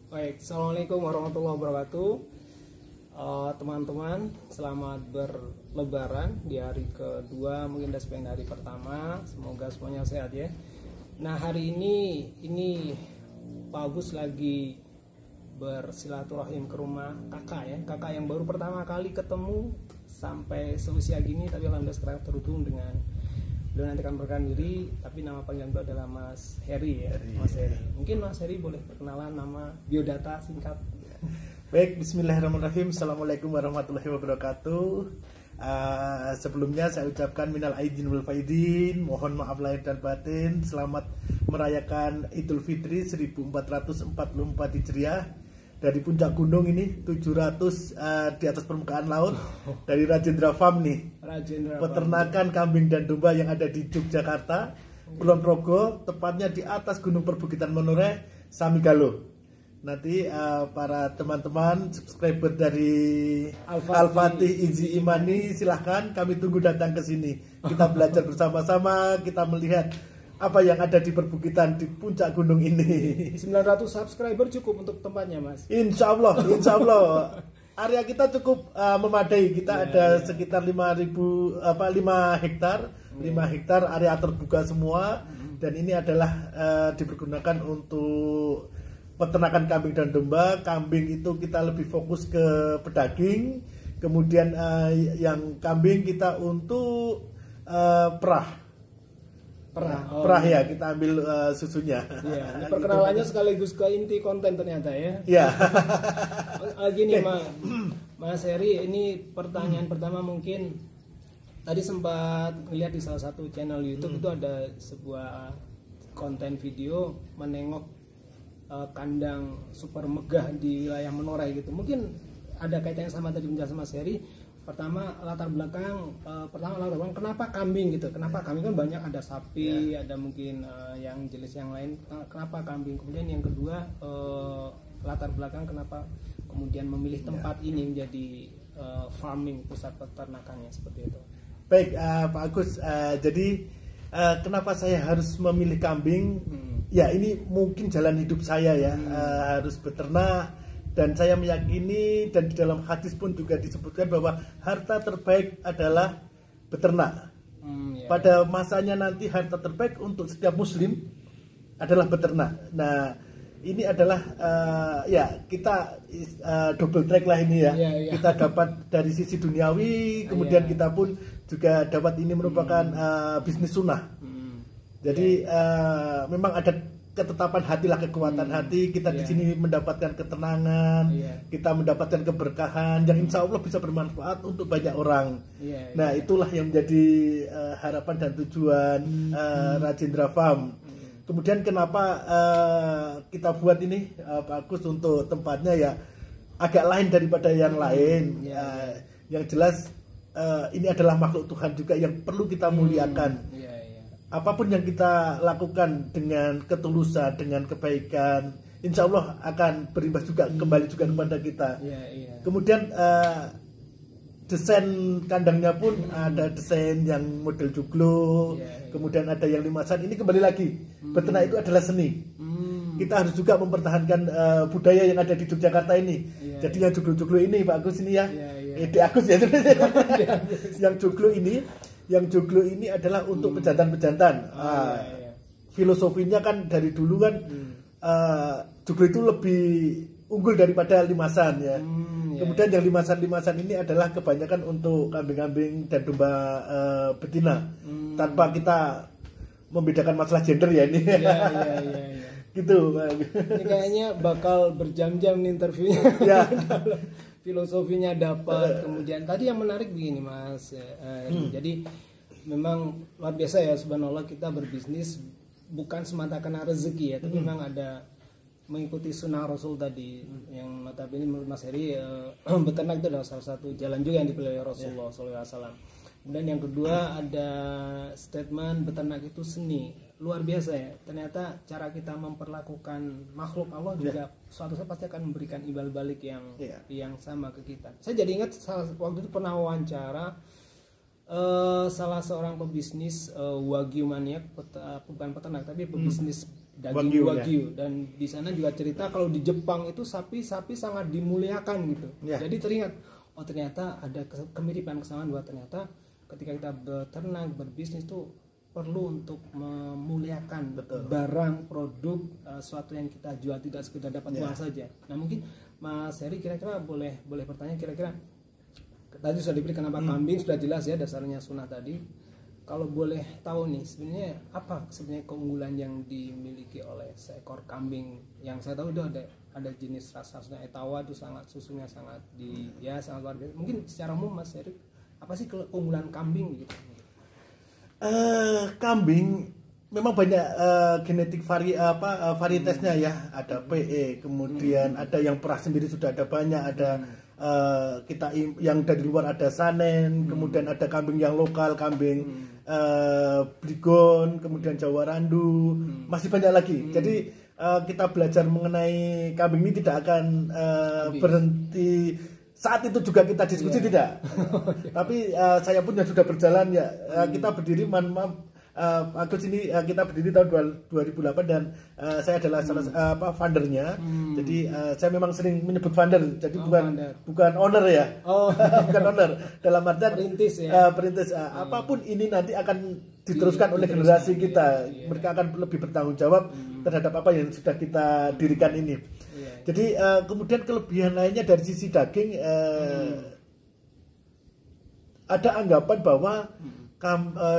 Baik, Assalamualaikum warahmatullahi wabarakatuh. Teman-teman, selamat berlebaran di hari kedua, mungkin udah sebagian hari pertama. Semoga semuanya sehat ya. Nah, hari ini Pak Agus lagi bersilaturahim ke rumah kakak ya. Kakak yang baru pertama kali ketemu sampai seusia gini, tapi alhamdulillah sekarang terhubung dengan beliau. Nanti akan berkenan diri, tapi nama panggilan beliau adalah Mas Heri ya. Mas Heri. Mungkin Mas Heri boleh perkenalan nama, biodata singkat. Baik, bismillahirrahmanirrahim. Assalamualaikum warahmatullahi wabarakatuh. Sebelumnya saya ucapkan minal aidin wal faidin, mohon maaf lahir dan batin. Selamat merayakan Idul Fitri 1444 Hijriah dari puncak gunung ini 700 di atas permukaan laut dari Rajendra Farm nih. Peternakan kambing dan domba yang ada di Yogyakarta, Kulon Progo, tepatnya di atas Gunung Perbukitan Menoreh, Samigalo. Nanti para teman-teman subscriber dari Al-Fatih Izi Imani, silahkan kami tunggu datang ke sini. Kita belajar bersama-sama, kita melihat apa yang ada di perbukitan di puncak gunung ini. 900 subscriber cukup untuk tempatnya, Mas? Insya Allah. Area kita cukup memadai. Kita ada sekitar 5 hektar, 5 hektar area terbuka semua. Dan ini adalah dipergunakan untuk peternakan kambing dan domba. Kambing itu kita lebih fokus ke pedaging, kemudian yang kambing kita untuk perah ya, kita ambil susunya. Iya, perkenalannya sekaligus ke inti konten ternyata ya. Iya. Gini Mas Heri, ini pertanyaan pertama mungkin tadi sempat melihat di salah satu channel YouTube itu ada sebuah konten video menengok kandang super megah di wilayah Menoreh gitu. Mungkin ada kaitannya sama tadi penjelasan Mas Heri. Pertama latar belakang kenapa kambing gitu? Kenapa kambing kan banyak, ada sapi, ada mungkin yang jenis yang lain. Kenapa kambing? Kemudian yang kedua latar belakang kenapa kemudian memilih tempat ini menjadi farming, pusat peternakannya seperti itu. Baik, Pak Agus. Jadi kenapa saya harus memilih kambing? Ya ini mungkin jalan hidup saya ya, harus beternak. Dan saya meyakini, dan di dalam hadis pun juga disebutkan bahwa harta terbaik adalah beternak. Pada masanya nanti harta terbaik untuk setiap muslim adalah beternak. Nah ini adalah kita double track lah ini ya. Kita dapat dari sisi duniawi, kemudian kita pun juga dapat ini merupakan bisnis sunnah. Jadi memang ada ketetapan hati lah, kekuatan hati. Kita di sini mendapatkan ketenangan, kita mendapatkan keberkahan yang insya Allah bisa bermanfaat untuk banyak orang. Nah itulah yang menjadi harapan dan tujuan Rajendra Farm. Kemudian kenapa kita buat ini Pak Agus, untuk tempatnya ya agak lain daripada yang lain. Yang jelas ini adalah makhluk Tuhan juga yang perlu kita muliakan. Apapun yang kita lakukan dengan ketulusan, dengan kebaikan, insya Allah akan berimbas juga, kembali juga kepada kita. Kemudian desain kandangnya pun ada desain yang model joglo, kemudian ada yang limasan. Ini kembali lagi, beternak itu adalah seni. Kita harus juga mempertahankan budaya yang ada di Yogyakarta ini. Jadi yang joglo-joglo ini Pak Agus ini ya, Agus ya. Yang joglo ini adalah untuk pejantan-pejantan. Filosofinya kan dari dulu kan joglo itu lebih unggul daripada limasan ya. Kemudian yang limasan ini adalah kebanyakan untuk kambing-kambing dan domba betina. Tanpa kita membedakan masalah gender ya ini. Gitu. Ini kayaknya bakal berjam-jam nih interviewnya. Filosofinya dapat. Kemudian tadi yang menarik begini Mas, jadi memang luar biasa ya, subhanallah, kita berbisnis bukan semata karena rezeki ya, tapi memang ada mengikuti sunnah Rasul tadi, yang notabene menurut Mas Heri beternak itu adalah salah satu jalan juga yang dipilih Rasulullah SAW. Kemudian yang kedua ada statement beternak itu seni. Luar biasa ya, ternyata cara kita memperlakukan makhluk Allah juga suatu saat pasti akan memberikan imbal balik yang sama ke kita. Saya jadi ingat waktu itu pernah wawancara salah seorang pebisnis wagyu maniak, bukan peternak tapi pebisnis daging Wagyu, wagyu. Dan di sana juga cerita kalau di Jepang itu sapi sangat dimuliakan gitu. Ya. Jadi teringat, oh ternyata ada kemiripan, kesamaan bahwa ternyata ketika kita beternak, berbisnis tuh perlu untuk memuliakan barang, produk, suatu yang kita jual, tidak sekedar dapat uang saja. Nah mungkin Mas Heri kira-kira boleh bertanya, kira-kira tadi sudah diberi kenapa kambing, sudah jelas ya dasarnya sunnah tadi. Kalau boleh tahu nih sebenarnya apa sebenarnya keunggulan yang dimiliki oleh seekor kambing? Yang saya tahu itu ada jenis rasanya Etawa itu susunya sangat sangat luar biasa. Mungkin secara umum Mas Heri, apa sih keunggulan kambing gitu? Kambing memang banyak genetik varietasnya ya. Ada PE, kemudian ada yang perah sendiri sudah ada banyak, ada yang dari luar ada Sanen, kemudian ada kambing yang lokal, kambing Bligon, kemudian Jawa Randu, masih banyak lagi. Jadi kita belajar mengenai kambing ini tidak akan berhenti. Saat itu juga kita diskusi tidak. Tapi saya pun yang sudah berjalan ya, kita berdiri Agus ini kita berdiri tahun 2008 dan saya adalah salah foundernya. Jadi saya memang sering menyebut founder. Jadi bukan owner ya. Bukan owner. Dalam artian perintis ya. Apapun ini nanti akan diteruskan oleh generasi kita. Mereka akan lebih bertanggung jawab terhadap apa yang sudah kita dirikan ini. Jadi kemudian kelebihan lainnya dari sisi daging, ada anggapan bahwa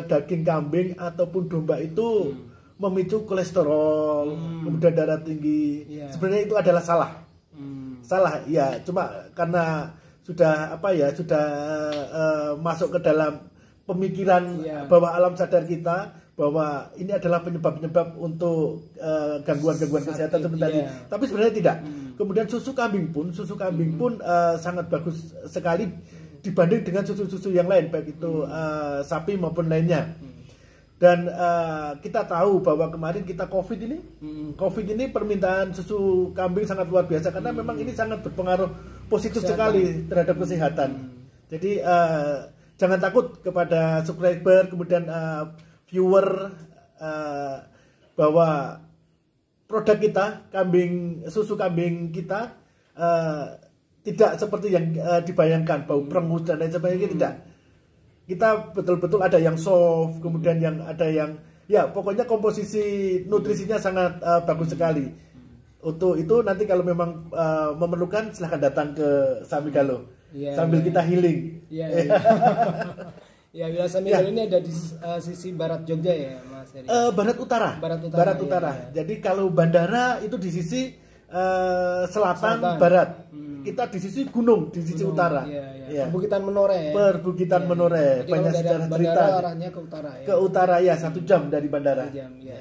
daging kambing ataupun domba itu memicu kolesterol, kemudian darah tinggi. Sebenarnya itu adalah salah. Salah ya, cuma karena sudah masuk ke dalam pemikiran bawah alam sadar kita bahwa ini adalah penyebab-penyebab untuk gangguan-gangguan kesehatan seperti tadi. Tapi sebenarnya tidak. Kemudian susu kambing pun sangat bagus sekali dibanding dengan susu-susu yang lain, baik itu sapi maupun lainnya. Dan kita tahu bahwa kemarin kita COVID ini permintaan susu kambing sangat luar biasa karena memang ini sangat berpengaruh positif sekali terhadap kesehatan. Jadi jangan takut kepada subscriber, kemudian viewer, bahwa produk kita, susu kambing kita tidak seperti yang dibayangkan, bau perengus dan lain sebagainya, tidak. Kita betul-betul ada yang soft, kemudian yang ada yang pokoknya komposisi nutrisinya sangat bagus sekali. Untuk itu nanti kalau memang memerlukan silahkan datang ke Samigalo sambil kita healing. Ya, Wilayah Samigalo ini ada di sisi barat Jogja ya, Mas Heri? Barat utara. Jadi kalau bandara itu di sisi selatan barat. Kita di sisi gunung, di sisi utara. Perbukitan Menore. Menore. Banyak sejarah cerita. Arahnya ke utara ya. Ke utara ya, 1 jam dari bandara. 1 jam ya.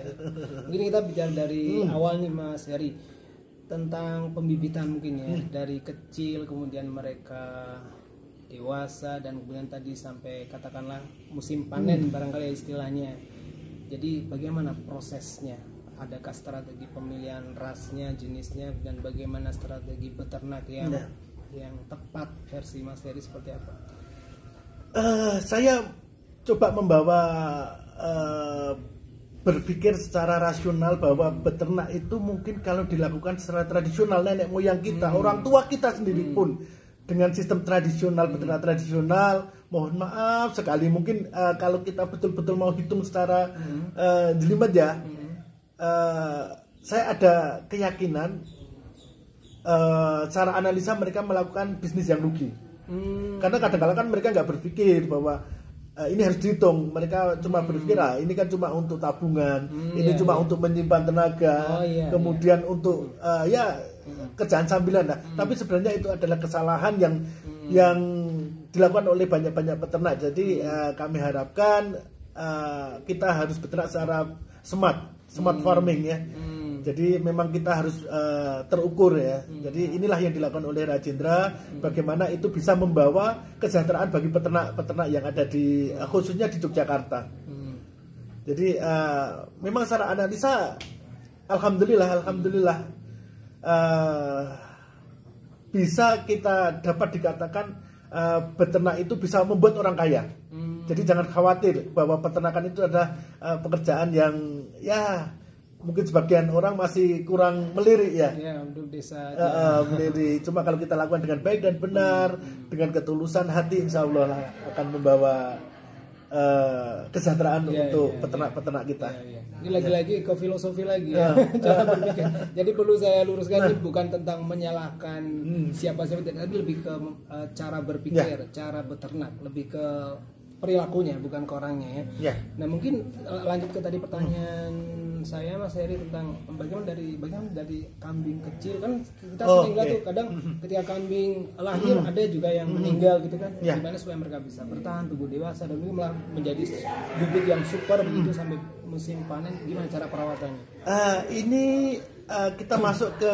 Mungkin kita bicara dari awal nih Mas Heri tentang pembibitan mungkin ya, dari kecil kemudian mereka dewasa dan kemudian tadi sampai katakanlah musim panen barangkali istilahnya. Jadi bagaimana prosesnya? Adakah strategi pemilihan rasnya, jenisnya, dan bagaimana strategi beternak yang tepat versi Mas Heri seperti apa? Saya coba membawa berpikir secara rasional bahwa beternak itu mungkin kalau dilakukan secara tradisional, nenek moyang kita, orang tua kita sendiri pun dengan sistem tradisional, beternak tradisional, mohon maaf sekali mungkin kalau kita betul-betul mau hitung secara jelimet ya, saya ada keyakinan secara analisa mereka melakukan bisnis yang rugi. Karena kadang-kadang kan mereka nggak berpikir bahwa ini harus dihitung. Mereka cuma berpikir ini kan cuma untuk tabungan, ini cuma untuk menyimpan tenaga, kemudian untuk kerjaan sambilan. Tapi sebenarnya itu adalah kesalahan yang dilakukan oleh banyak-banyak peternak. Jadi kami harapkan kita harus beternak secara smart farming ya. Jadi memang kita harus terukur ya. Jadi inilah yang dilakukan oleh Rajendra, bagaimana itu bisa membawa kesejahteraan bagi peternak-peternak yang ada di khususnya di Yogyakarta. Jadi memang secara analisa alhamdulillah bisa kita dapat dikatakan beternak itu bisa membuat orang kaya. Jadi jangan khawatir bahwa peternakan itu adalah pekerjaan yang mungkin sebagian orang masih kurang melirik ya. Ya, untuk desa Melirik. Cuma kalau kita lakukan dengan baik dan benar, dengan ketulusan hati, insya Allah akan membawa kesejahteraan untuk peternak-peternak kita. Ini lagi-lagi ke filosofi lagi ya. Cara berpikir. Jadi perlu saya luruskan, ini bukan tentang menyalahkan siapa-siapa, tapi lebih ke cara berpikir, cara beternak, lebih ke perilakunya, bukan ke orangnya ya. Nah mungkin lanjut ke tadi pertanyaan saya Mas Heri tentang bagaimana dari kambing kecil, kan kita sering lihat tuh kadang ketika kambing lahir ada juga yang meninggal gitu kan, gimana supaya mereka bisa bertahan tumbuh dewasa dan malah menjadi bibit yang super begitu sampai musim panen, gimana cara perawatannya? Ini kita masuk ke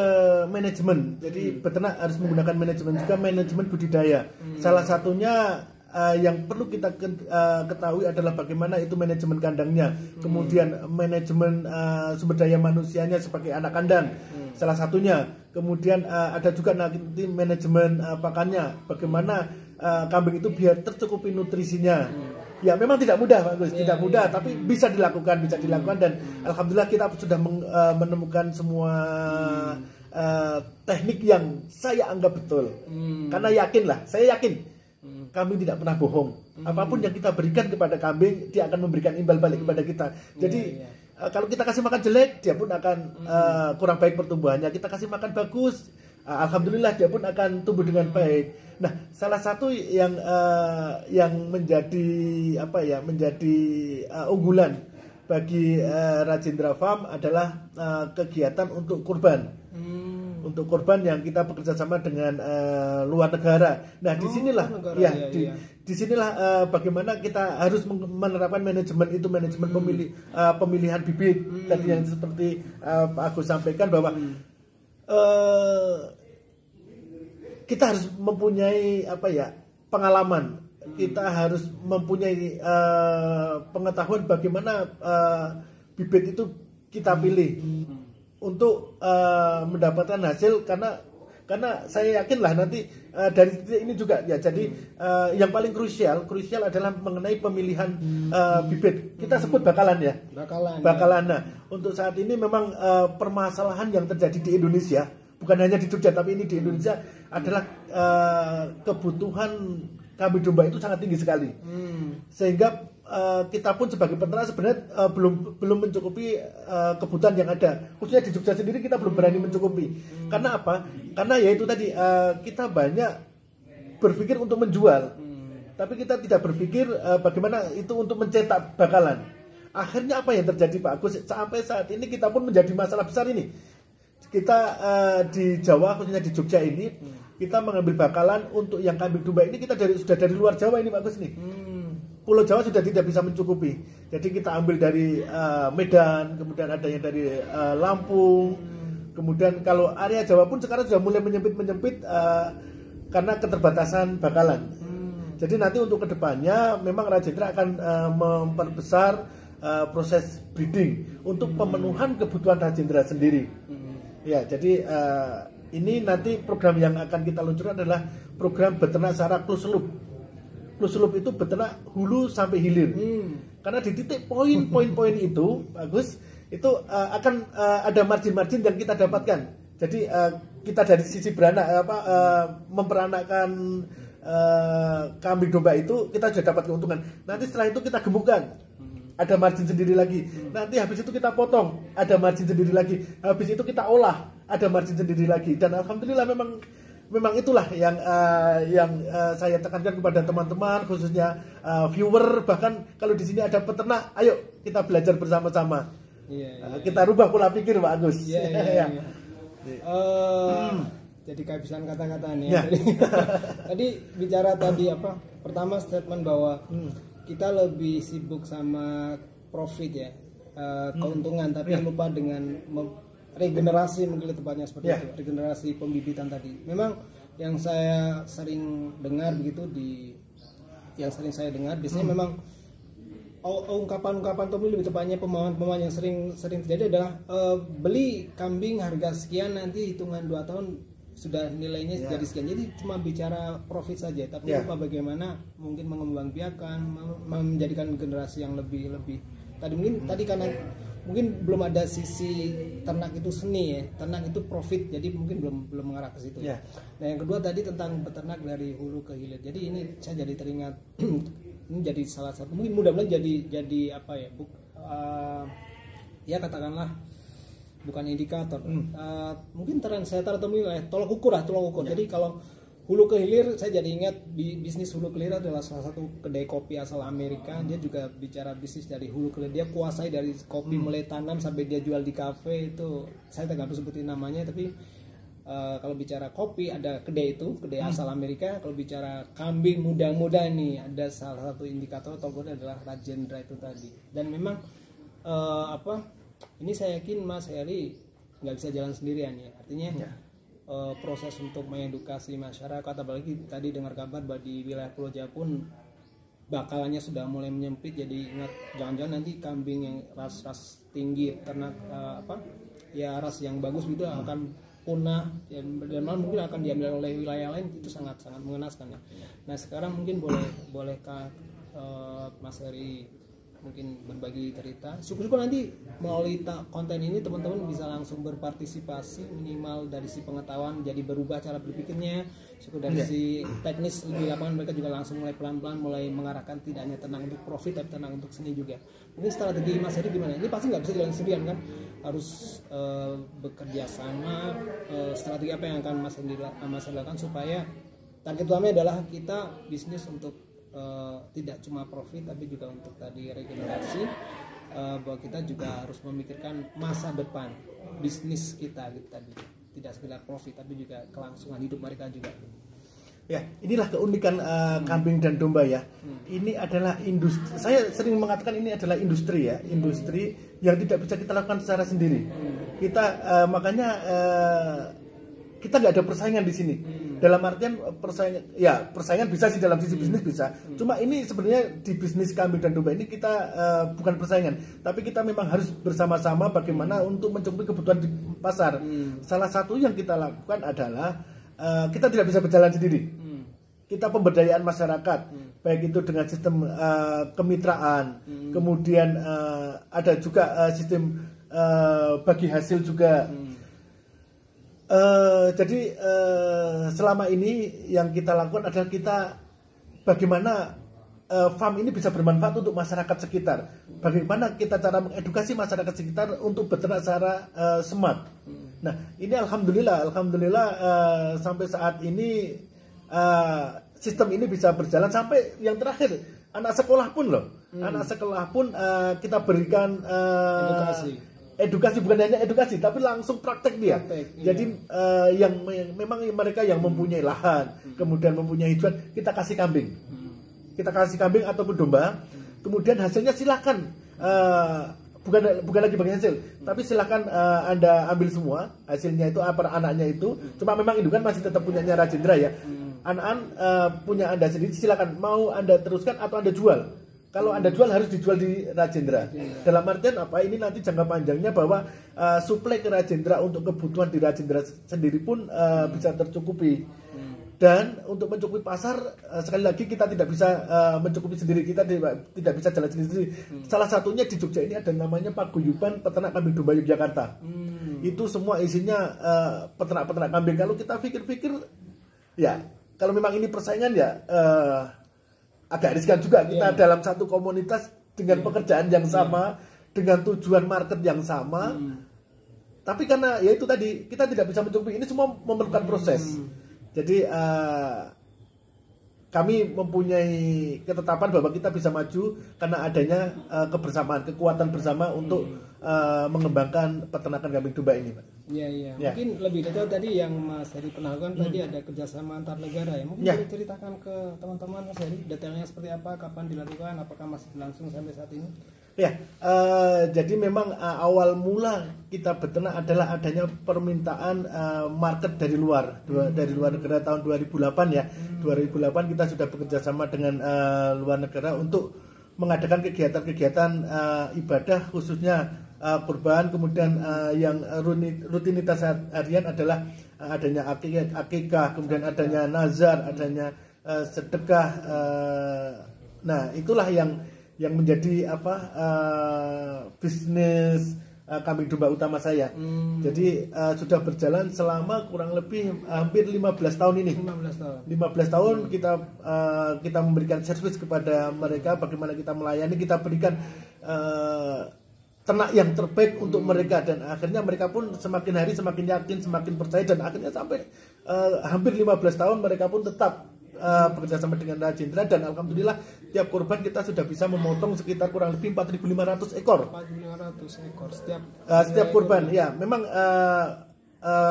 manajemen, jadi peternak harus menggunakan manajemen juga, manajemen budidaya. Salah satunya yang perlu kita ketahui adalah bagaimana itu manajemen kandangnya, kemudian manajemen sumber daya manusianya sebagai anak kandang, salah satunya. Kemudian ada juga nanti manajemen pakannya, bagaimana kambing itu biar tercukupi nutrisinya. Ya memang tidak mudah Pak Gus, tidak mudah, tapi bisa dilakukan dan alhamdulillah kita sudah menemukan semua teknik yang saya anggap betul. Karena saya yakin kambing tidak pernah bohong. Apapun yang kita berikan kepada kambing, dia akan memberikan imbal balik kepada kita. Jadi kalau kita kasih makan jelek, dia pun akan kurang baik pertumbuhannya. Kita kasih makan bagus, alhamdulillah dia pun akan tumbuh dengan baik. Nah, salah satu yang menjadi unggulan bagi Rajendra Farm adalah kegiatan untuk kurban. Untuk korban yang kita bekerja sama dengan luar negara. Nah, disinilah disinilah bagaimana kita harus menerapkan manajemen itu, manajemen pemilihan bibit. Tadi yang seperti Pak Agus sampaikan bahwa kita harus mempunyai pengalaman. Kita harus mempunyai pengetahuan bagaimana bibit itu kita pilih untuk mendapatkan hasil, karena saya yakinlah nanti dari titik ini juga ya. Jadi yang paling krusial adalah mengenai pemilihan bibit. Kita sebut bakalan ya. Bakalan. Nah, untuk saat ini memang permasalahan yang terjadi di Indonesia, bukan hanya di Jogja tapi ini di Indonesia, adalah kebutuhan kambing domba itu sangat tinggi sekali. Sehingga kita pun sebagai peternak sebenarnya belum mencukupi kebutuhan yang ada. Khususnya di Jogja sendiri kita belum berani mencukupi. Karena apa? Karena ya itu tadi, kita banyak berpikir untuk menjual, tapi kita tidak berpikir bagaimana itu untuk mencetak bakalan. Akhirnya apa yang terjadi Pak Agus? Sampai saat ini kita pun menjadi masalah besar ini. Kita di Jawa, khususnya di Jogja ini, kita mengambil bakalan untuk yang kambing domba ini kita sudah dari luar Jawa ini Pak Agus nih. Pulau Jawa sudah tidak bisa mencukupi. Jadi kita ambil dari Medan, kemudian ada yang dari Lampung. Kemudian kalau area Jawa pun sekarang sudah mulai menyempit karena keterbatasan bakalan. Jadi nanti untuk kedepannya memang Rajendra akan memperbesar proses breeding untuk pemenuhan kebutuhan Rajendra sendiri. Ya, jadi ini nanti program yang akan kita luncurkan adalah program beternak secara closed loop. Closed loop itu beternak hulu sampai hilir. Karena di titik poin-poin itu, bagus, itu akan ada margin-margin yang kita dapatkan. Jadi kita dari sisi beranak memperanakkan kambing domba itu kita sudah dapat keuntungan. Nanti setelah itu kita gemukkan, ada margin sendiri lagi. Nanti habis itu kita potong, ada margin sendiri lagi. Habis itu kita olah, ada margin sendiri lagi. Dan alhamdulillah memang itulah yang saya tekankan kepada teman-teman, khususnya viewer. Bahkan kalau di sini ada peternak, ayo kita belajar bersama-sama. Kita rubah pola pikir Pak Agus. Jadi kehabisan kata-kata nih. Tadi bicara tadi pertama statement bahwa kita lebih sibuk sama profit ya, keuntungan, tapi lupa dengan regenerasi, mungkin tepatnya seperti itu, regenerasi pembibitan tadi. Memang yang saya sering dengar begitu biasanya memang ungkapan-ungkapan atau lebih tepatnya pemahaman-pemahaman yang sering terjadi adalah beli kambing harga sekian, nanti hitungan 2 tahun sudah nilainya jadi sekian. Jadi cuma bicara profit saja, tapi lupa bagaimana mungkin mengembangbiakan, menjadikan generasi yang lebih tadi mungkin tadi karena mungkin belum ada sisi ternak itu seni ya, ternak itu profit, jadi mungkin belum mengarah ke situ ya. Nah yang kedua tadi tentang beternak dari hulu ke hilir, jadi ini saya jadi teringat ini jadi salah satu, mungkin mudah-mudahan jadi apa ya, ya katakanlah bukan indikator, mungkin trendsetter atau tolak ukur. Jadi kalau hulu ke hilir, saya jadi ingat bisnis hulu ke hilir adalah salah satu kedai kopi asal Amerika. Dia juga bicara bisnis dari hulu ke hilir. Dia kuasai dari kopi mulai tanam sampai dia jual di kafe. Itu saya tidak perlu sebutin namanya, tapi kalau bicara kopi ada kedai asal Amerika. Kalau bicara kambing muda-muda nih, ada salah satu indikator tokohnya adalah Rajendra itu tadi. Dan memang ini saya yakin Mas Heri nggak bisa jalan sendirian ya. Artinya proses untuk mengedukasi masyarakat, apalagi tadi dengar kabar bahwa di wilayah Pulau Jawa pun bakalannya sudah mulai menyempit. Jadi ingat, jangan-jangan nanti kambing yang ras tinggi, ternak ras yang bagus itu akan punah dan malah mungkin akan diambil oleh wilayah lain. Itu sangat mengenaskan ya. Nah sekarang mungkin bolehkah Mas Heri mungkin berbagi cerita, syukur-syukur nanti melalui konten ini teman-teman bisa langsung berpartisipasi, minimal dari si pengetahuan jadi berubah cara berpikirnya, syukur dari si teknis di lapangan mereka juga langsung mulai pelan-pelan mulai mengarahkan tidak hanya tenang untuk profit tapi tenang untuk seni juga. Mungkin strategi Mas Heri gimana? Ini pasti nggak bisa jalan sendirian kan, harus bekerja sama. Strategi apa yang akan Mas Heri lakukan supaya target utamanya adalah kita bisnis untuk tidak cuma profit tapi juga untuk tadi regenerasi, bahwa kita juga harus memikirkan masa depan bisnis kita gitu tadi, tidak sekedar profit tapi juga kelangsungan hidup mereka juga. Ya, inilah keunikan kambing dan domba ya. Ini adalah industri. Saya sering mengatakan ini adalah industri ya, industri yang tidak bisa kita lakukan secara sendiri. Kita makanya kita nggak ada persaingan di sini. Dalam artian persaingan bisa sih dalam sisi bisnis bisa. Cuma ini sebenarnya di bisnis kambing dan domba ini kita bukan persaingan, tapi kita memang harus bersama-sama bagaimana untuk mencukupi kebutuhan di pasar. Salah satu yang kita lakukan adalah kita tidak bisa berjalan sendiri. Kita pemberdayaan masyarakat, baik itu dengan sistem kemitraan, kemudian ada juga sistem bagi hasil juga. Jadi selama ini yang kita lakukan adalah kita bagaimana farm ini bisa bermanfaat untuk masyarakat sekitar. Bagaimana kita cara mengedukasi masyarakat sekitar untuk beternak secara smart. Nah ini alhamdulillah sampai saat ini sistem ini bisa berjalan sampai yang terakhir anak sekolah pun loh. Anak sekolah pun kita berikan edukasi, bukan hanya edukasi tapi langsung praktek dia. Jadi yang memang mereka yang mempunyai lahan, kemudian mempunyai tujuan, kita kasih kambing. Kita kasih kambing ataupun domba. Kemudian hasilnya silakan bukan lagi bagi hasil, tapi silakan Anda ambil semua hasilnya itu apa anaknya itu. Cuma memang indukan masih tetap punyanya Rajendra ya. Anak-anak punya Anda sendiri, silakan mau Anda teruskan atau Anda jual. Kalau Anda jual harus dijual di Rajendra. Dalam artian apa? Ini nanti jangka panjangnya bahwa suplai ke Rajendra untuk kebutuhan di Rajendra sendiri pun bisa tercukupi. Dan untuk mencukupi pasar, sekali lagi kita tidak bisa mencukupi sendiri, kita tidak bisa jalan sendiri. Salah satunya di Jogja ini ada namanya Paguyuban Peternak Kambing Domba Yogyakarta. Itu semua isinya peternak-peternak kambing. Kalau kita pikir-pikir, ya kalau memang ini persaingan ya agak riskan juga kita dalam satu komunitas dengan pekerjaan yang sama, dengan tujuan market yang sama. Tapi karena ya itu tadi kita tidak bisa mencukupi, ini semua memerlukan proses. Jadi kami mempunyai ketetapan bahwa kita bisa maju karena adanya kebersamaan, kekuatan bersama untuk mengembangkan peternakan kambing domba ini, Pak. Iya. Mungkin lebih detail tadi yang Mas Heri pernah lakukan tadi ada kerjasama antar negara ya. Mungkin boleh ceritakan ke teman-teman Mas Heri detailnya seperti apa, kapan dilakukan, apakah masih berlangsung sampai saat ini? Ya, jadi memang awal mula kita beternak adalah adanya permintaan market dari luar negara tahun 2008 ya. 2008 kita sudah bekerja sama dengan luar negara untuk mengadakan kegiatan-kegiatan ibadah khususnya kurban, kemudian yang rutinitas harian adalah adanya akikah, kemudian adanya nazar, adanya sedekah. Nah, itulah yang menjadi bisnis kambing domba utama saya. Jadi sudah berjalan selama kurang lebih hampir 15 tahun ini. 15 tahun kita memberikan servis kepada mereka, bagaimana kita melayani, kita berikan ternak yang terbaik untuk mereka, dan akhirnya mereka pun semakin hari semakin yakin, semakin percaya, dan akhirnya sampai hampir 15 tahun mereka pun tetap bekerja sama dengan Rajendra, dan alhamdulillah tiap kurban kita sudah bisa memotong sekitar kurang lebih 4.500 ekor. 4.500 ekor setiap kurban. Ya, memang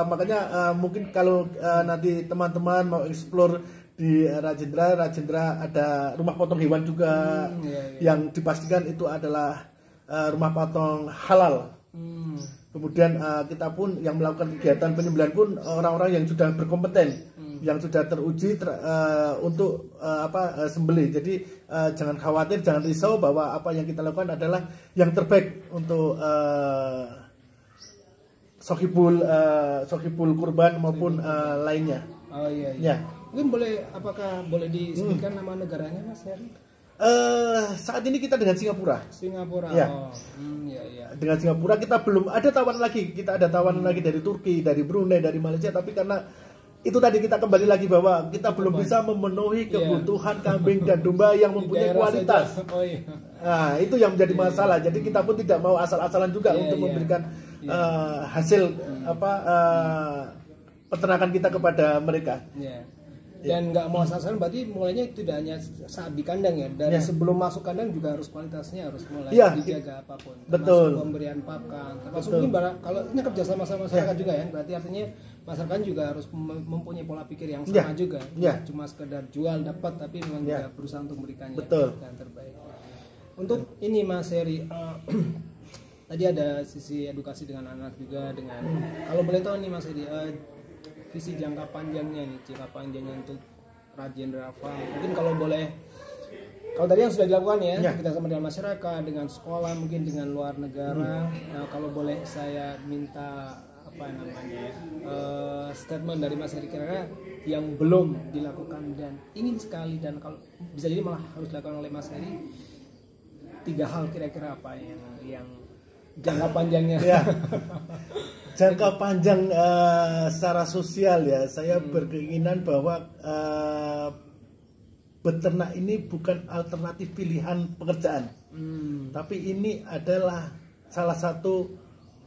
makanya mungkin kalau nanti teman-teman mau explore di Rajendra ada rumah potong hewan juga, yang dipastikan itu adalah rumah potong halal. Kemudian kita pun yang melakukan kegiatan penyembelihan pun orang-orang yang sudah berkompeten, yang sudah teruji untuk sembelih. Jadi jangan khawatir, jangan risau bahwa apa yang kita lakukan adalah yang terbaik untuk sohibul kurban maupun lainnya. Oh iya. Ya. Mungkin apakah boleh disebutkan nama negaranya, Mas Heri? Saat ini kita dengan Singapura. Ya. Dengan Singapura kita belum ada tawaran lagi. Kita ada tawaran lagi dari Turki, dari Brunei, dari Malaysia. Tapi karena itu tadi kita kembali lagi bahwa kita belum bisa memenuhi kebutuhan kambing dan domba yang mempunyai kualitas. Nah, itu yang menjadi masalah. Jadi kita pun tidak mau asal-asalan juga untuk memberikan hasil peternakan kita kepada mereka. Dan nggak mau asal-asalan, berarti mulainya tidak hanya saat di kandang ya, dari sebelum masuk kandang juga harus kualitasnya harus mulai dijaga apapun. Betul. Pemberian pakan, termasuk ini kalau ini kerja sama masyarakat juga ya, berarti artinya masyarakat juga harus mempunyai pola pikir yang sama juga, cuma sekedar jual dapat, tapi memang juga berusaha untuk memberikannya yang terbaik. Untuk ini Mas Heri, tadi ada sisi edukasi dengan anak juga, dengan kalau boleh tahu nih Mas Heri, visi jangka panjangnya untuk Rajendra Farm, mungkin kalau boleh, kalau tadi yang sudah dilakukan kita sama dengan masyarakat, dengan sekolah, mungkin dengan luar negara. Nah, kalau boleh saya minta statement dari Mas Heri kira-kira yang belum dilakukan dan ingin sekali, dan kalau bisa jadi malah harus dilakukan oleh Mas Heri, 3 hal kira-kira apa yang jangka panjangnya. Jangka panjang secara sosial ya, saya berkeinginan bahwa beternak ini bukan alternatif pilihan pekerjaan, tapi ini adalah salah satu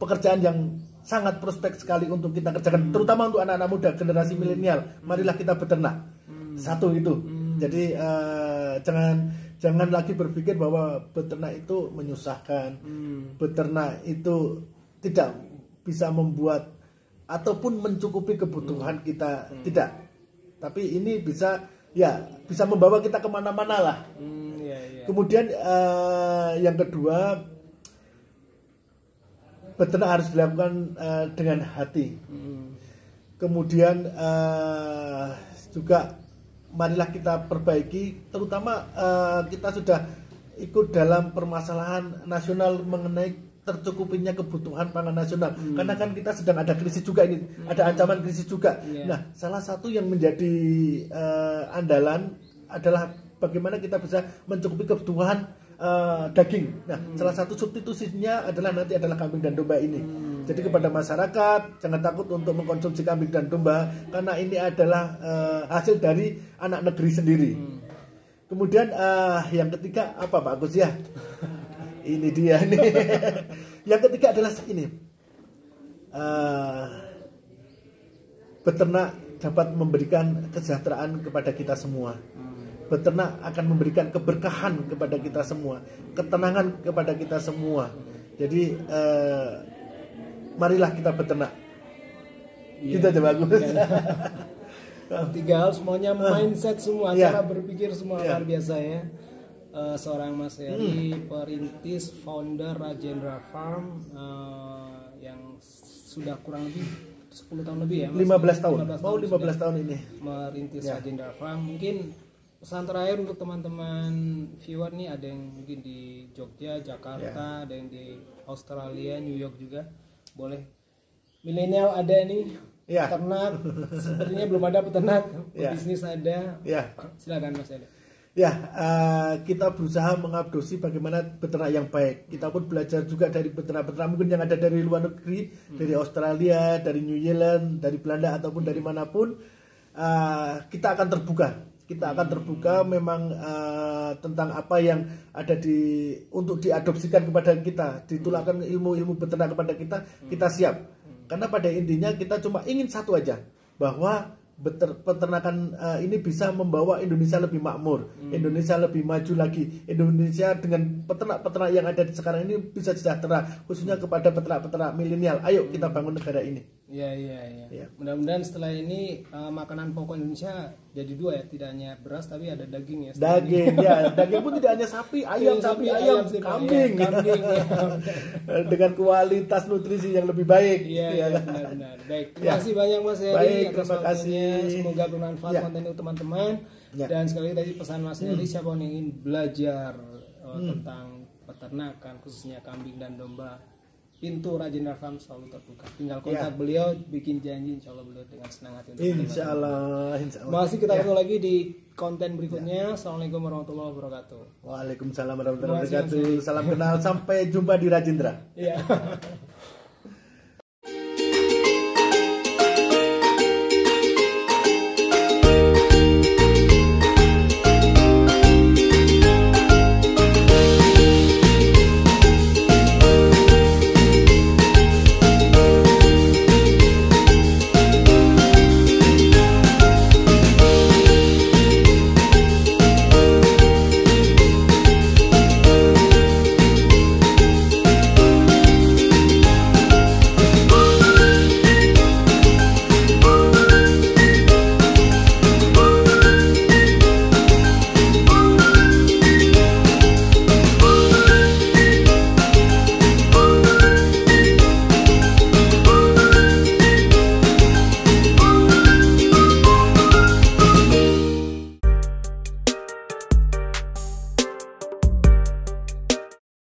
pekerjaan yang sangat prospek sekali untuk kita kerjakan, terutama untuk anak-anak muda generasi milenial. Marilah kita beternak. Satu itu. Jadi jangan lagi berpikir bahwa beternak itu menyusahkan, beternak itu tidak bisa membuat ataupun mencukupi kebutuhan kita, tidak. Tapi ini bisa membawa kita kemana-mana lah. Kemudian yang kedua, beternak harus dilakukan dengan hati. Kemudian juga marilah kita perbaiki, terutama kita sudah ikut dalam permasalahan nasional mengenai tercukupinya kebutuhan pangan nasional, karena kan kita sedang ada krisis juga ini, ada ancaman krisis juga. Nah, salah satu yang menjadi andalan adalah bagaimana kita bisa mencukupi kebutuhan daging. Nah, salah satu substitusinya adalah kambing dan domba ini. Jadi kepada masyarakat, jangan takut untuk mengkonsumsi kambing dan domba, karena ini adalah hasil dari anak negeri sendiri. Kemudian yang ketiga apa Pak Agus ya? Ini dia nih. Yang ketiga adalah ini, beternak dapat memberikan kesejahteraan kepada kita semua. Beternak akan memberikan keberkahan kepada kita semua, ketenangan kepada kita semua. Jadi marilah kita beternak. Kita coba bagus. 3 hal semuanya, mindset semua, cara berpikir semua luar biasa ya. Seorang Mas Heri, perintis, founder Rajendra Farm, yang sudah kurang lebih 10 tahun lebih ya, 15 tahun. Mau 15 tahun ini merintis Rajendra Farm. Mungkin pesan terakhir untuk teman-teman viewer nih, ada yang mungkin di Jogja, Jakarta, ada yang di Australia, New York juga, boleh. Milenial ada nih, peternak, sepertinya belum ada peternak, bisnis ada. Silakan Mas Heri. Ya, kita berusaha mengadopsi bagaimana beternak yang baik. Kita pun belajar juga dari beternak-beternak mungkin yang ada dari luar negeri, dari Australia, dari New Zealand, dari Belanda ataupun dari manapun. Kita akan terbuka. Kita akan terbuka memang tentang apa yang ada untuk diadopsikan kepada kita, ditularkan ilmu-ilmu beternak kepada kita siap. Karena pada intinya kita cuma ingin satu aja, bahwa peternakan ini bisa membawa Indonesia lebih makmur, Indonesia lebih maju lagi, Indonesia dengan peternak-peternak yang ada sekarang ini bisa sejahtera, khususnya kepada peternak-peternak milenial. Ayo kita bangun negara ini. Iya. Mudah-mudahan setelah ini makanan pokok Indonesia jadi dua ya, tidak hanya beras tapi ada daging ya. Daging ya, daging pun tidak hanya sapi, ayam, kambing, ya. Dengan kualitas nutrisi yang lebih baik. Iya, benar. Baik, terima kasih banyak Mas Heri. Baik, terima kasih. Semoga bermanfaat konten itu teman-teman. Dan sekali lagi tadi pesan Mas Heri, siapa yang ingin belajar tentang peternakan khususnya kambing dan domba, pintu Rajendra Farm selalu terbuka. Tinggal kontak beliau, bikin janji, insya Allah beliau dengan senang hati. Insya Allah. Masih kita ketemu lagi di konten berikutnya. Assalamualaikum warahmatullahi wabarakatuh. Waalaikumsalam warahmatullahi wabarakatuh. Salam kenal, sampai jumpa di Rajendra. Iya.